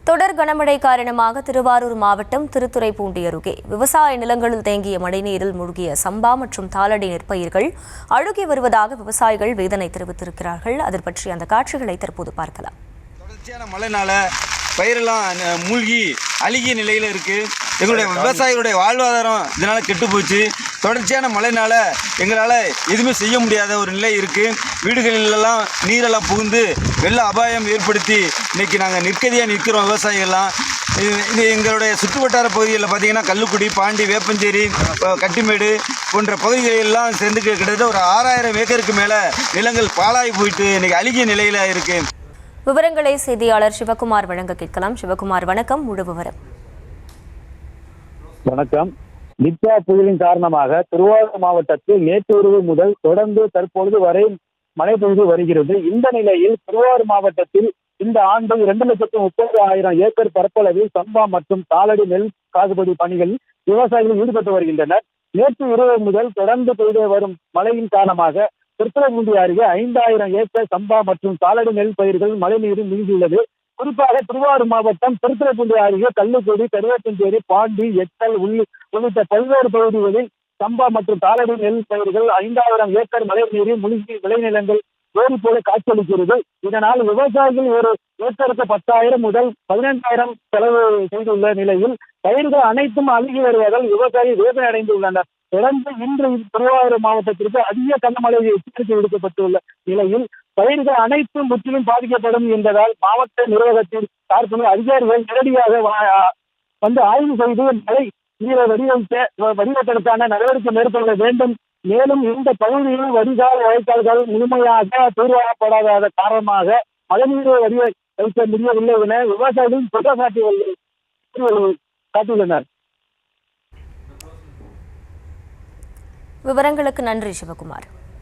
தொடர் கனமழை காரணமாக திருவாரூர் மாவட்டம் திருத்துறைப்பூண்டி அருகே விவசாய நிலங்களில் தேங்கிய மழைநீரில் மூழ்கிய சம்பா மற்றும் தாளடி நெற்பயிர்கள் அழுகி வருவதாக விவசாயிகள் வேதனை தெரிவித்திருக்கிறார்கள். அது பற்றி அந்த காட்சிகளை தற்போது பார்க்கலாம். தொடர்ச்சியான மழைனால பயிரெல்லாம் மூழ்கி அழுகிய நிலையில் இருக்குது. எங்களுடைய விவசாயிகளுடைய வாழ்வாதாரம் இதனால் கெட்டு போச்சு. தொடர்ச்சியான மழைனால எங்களால் எதுவுமே செய்ய முடியாத ஒரு நிலை இருக்குது. வீடுகளிலெல்லாம் நீரெல்லாம் புகுந்து வெள்ள அபாயம் ஏற்படுத்தி இன்றைக்கி நாங்கள் நிற்கதியாக நிற்கிறோம். விவசாயிகள்லாம் இது எங்களுடைய சுற்றுவட்டார பகுதிகளில் பார்த்திங்கன்னா கல்லுக்குடி, பாண்டி, வேப்பஞ்சேரி, கட்டிமேடு போன்ற பகுதிகளெல்லாம் சேர்ந்து கிட்டத்தட்ட ஒரு 6000 ஏக்கருக்கு மேலே நிலங்கள் பாழாகி போயிட்டு இன்றைக்கி அழுகிய நிலையில் இருக்குது. விவரங்களை செய்தியாளர் சிவகுமார் வழங்க கேட்கலாம். சிவகுமார், வணக்கம். முழு விவரம். வணக்கம். நித்யா புயலின் காரணமாக திருவாரூர் மாவட்டத்தில் நேற்று முதல் தொடர்ந்து தற்பொழுது வரை மழை பெய்து வருகிறது. இந்த நிலையில் திருவாரூர் மாவட்டத்தில் இந்த ஆண்டு 2,30,000 ஏக்கர் பரப்பளவில் சம்பா மற்றும் தாளடி நெல் சாகுபடி பணிகளில் விவசாயிகள் ஈடுபட்டு வருகின்றனர். நேற்று இரவு முதல் தொடர்ந்து பெய்து வரும் மழையின் காரணமாக திருத்துறைப்பூண்டி அருகே 5000 ஏக்கர் சம்பா மற்றும் தாளடி நெல் பயிர்கள் மழைநீரில் நீங்கியுள்ளது. குறிப்பாக திருவாரூர் மாவட்டம் திருத்துறைப்பூண்டி அருகே கல்லுக்குடி, கருவேப்பஞ்சேரி, பாண்டி, எட்டல் உள்ளிட்ட பல்வேறு பகுதிகளில் சம்பா மற்றும் தாளடி நெல் பயிர்கள் 5000 ஏக்கர் மழை நீரில் மூழ்கி விளைநிலங்கள் வேறு போல காட்சியளிக்கிறது. இதனால் விவசாயிகள் ஒரு ஏக்கருக்கு 10,000 முதல் 15,000 செலவு செய்துள்ள நிலையில் பயிர்கள் அனைத்தும் அழுகி வருவதால் விவசாயிகள் வேதனை அடைந்துள்ளனர். தொடர்ந்து இன்று திருவாரூர் மாவட்டத்திற்கு அதிக கனமழை எச்சரிக்கை விடுக்கப்பட்டுள்ள நிலையில் பயிர்கள் அனைத்தும் முற்றிலும் பாதிக்கப்படும் என்பதால் மாவட்ட நிர்வாகத்தின் சார்பில் அதிகாரிகள் நேரடியாக வந்து ஆய்வு செய்து மழை நீரை வடிவதற்கான நடவடிக்கை மேற்கொள்ள வேண்டும். மேலும் இந்த பகுதியில் வடிகால் வாய்க்கால்கள் முழுமையாக தூர்வாரப்படாத காரணமாக மழைநீரை வைக்க முடியவில்லை என விவசாயிகள் குற்றம் காட்டியுள்ளனர். விவரங்களுக்கு நன்றி சிவகுமார்.